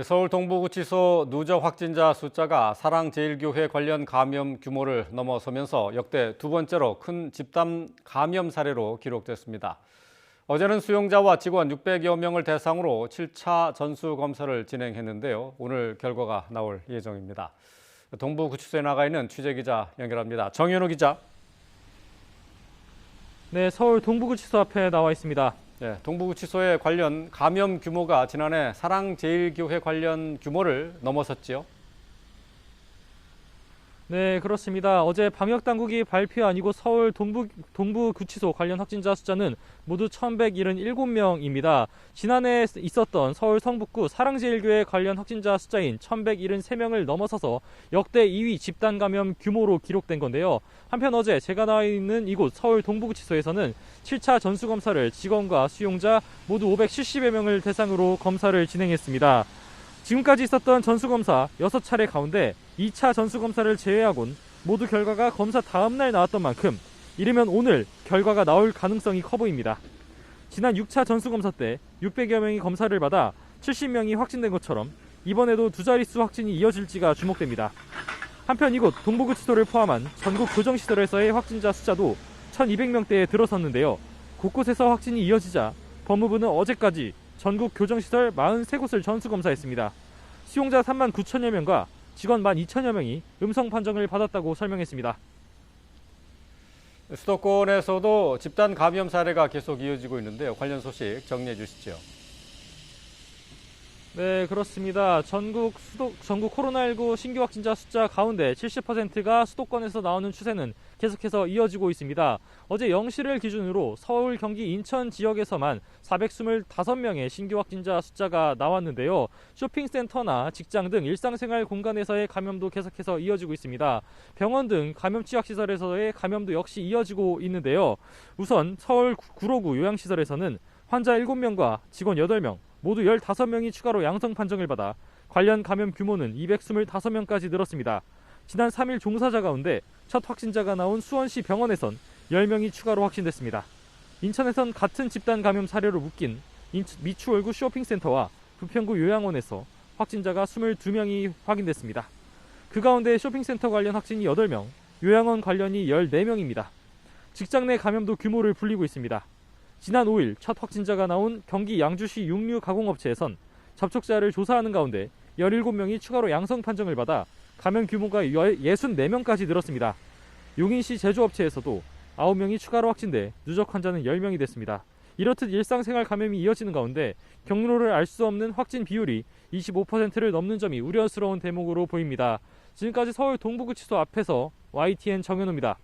서울 동부구치소 누적 확진자 숫자가 사랑제일교회 관련 감염 규모를 넘어서면서 역대 두 번째로 큰 집단 감염 사례로 기록됐습니다. 어제는 수용자와 직원 600여 명을 대상으로 7차 전수검사를 진행했는데요. 오늘 결과가 나올 예정입니다. 동부구치소에 나가 있는 취재기자 연결합니다. 정현우 기자. 네, 서울 동부구치소 앞에 나와 있습니다. 네, 동부구치소의 관련 감염 규모가 지난해 사랑제일교회 관련 규모를 넘어섰지요. 네, 그렇습니다. 어제 방역당국이 발표한 이곳 서울 동부구치소 관련 확진자 숫자는 모두 1,177명입니다. 지난해 있었던 서울 성북구 사랑제일교회 관련 확진자 숫자인 1,173명을 넘어서서 역대 2위 집단 감염 규모로 기록된 건데요. 한편 어제 제가 나와 있는 이곳 서울 동부구치소에서는 7차 전수검사를 직원과 수용자 모두 570여 명을 대상으로 검사를 진행했습니다. 지금까지 있었던 전수검사 6차례 가운데 2차 전수검사를 제외하곤 모두 결과가 검사 다음날 나왔던 만큼 이르면 오늘 결과가 나올 가능성이 커 보입니다. 지난 6차 전수검사 때 600여 명이 검사를 받아 70명이 확진된 것처럼 이번에도 두 자릿수 확진이 이어질지가 주목됩니다. 한편 이곳 동부구치소를 포함한 전국 교정시설에서의 확진자 숫자도 1,200명대에 들어섰는데요. 곳곳에서 확진이 이어지자 법무부는 어제까지 전국 교정시설 43곳을 전수검사했습니다. 수용자 3만 9천여 명과 직원 1만 2천여 명이 음성 판정을 받았다고 설명했습니다. 수도권에서도 집단 감염 사례가 계속 이어지고 있는데요. 관련 소식 정리해 주시죠. 네, 그렇습니다. 전국 코로나19 신규 확진자 숫자 가운데 70%가 수도권에서 나오는 추세는 계속해서 이어지고 있습니다. 어제 0시를 기준으로 서울, 경기, 인천 지역에서만 425명의 신규 확진자 숫자가 나왔는데요. 쇼핑센터나 직장 등 일상생활 공간에서의 감염도 계속해서 이어지고 있습니다. 병원 등 감염 취약시설에서의 감염도 역시 이어지고 있는데요. 우선 서울 구로구 요양시설에서는 환자 7명과 직원 8명, 모두 15명이 추가로 양성 판정을 받아 관련 감염 규모는 225명까지 늘었습니다. 지난 3일 종사자 가운데 첫 확진자가 나온 수원시 병원에선 10명이 추가로 확진됐습니다. 인천에선 같은 집단 감염 사례로 묶인 미추홀구 쇼핑센터와 부평구 요양원에서 확진자가 22명이 확인됐습니다. 그 가운데 쇼핑센터 관련 확진이 8명, 요양원 관련이 14명입니다. 직장 내 감염도 규모를 불리고 있습니다. 지난 5일 첫 확진자가 나온 경기 양주시 육류 가공업체에선 접촉자를 조사하는 가운데 17명이 추가로 양성 판정을 받아 감염 규모가 64명까지 늘었습니다. 용인시 제조업체에서도 9명이 추가로 확진돼 누적 환자는 10명이 됐습니다. 이렇듯 일상생활 감염이 이어지는 가운데 경로를 알 수 없는 확진 비율이 25%를 넘는 점이 우려스러운 대목으로 보입니다. 지금까지 서울 동부구치소 앞에서 YTN 정현우입니다.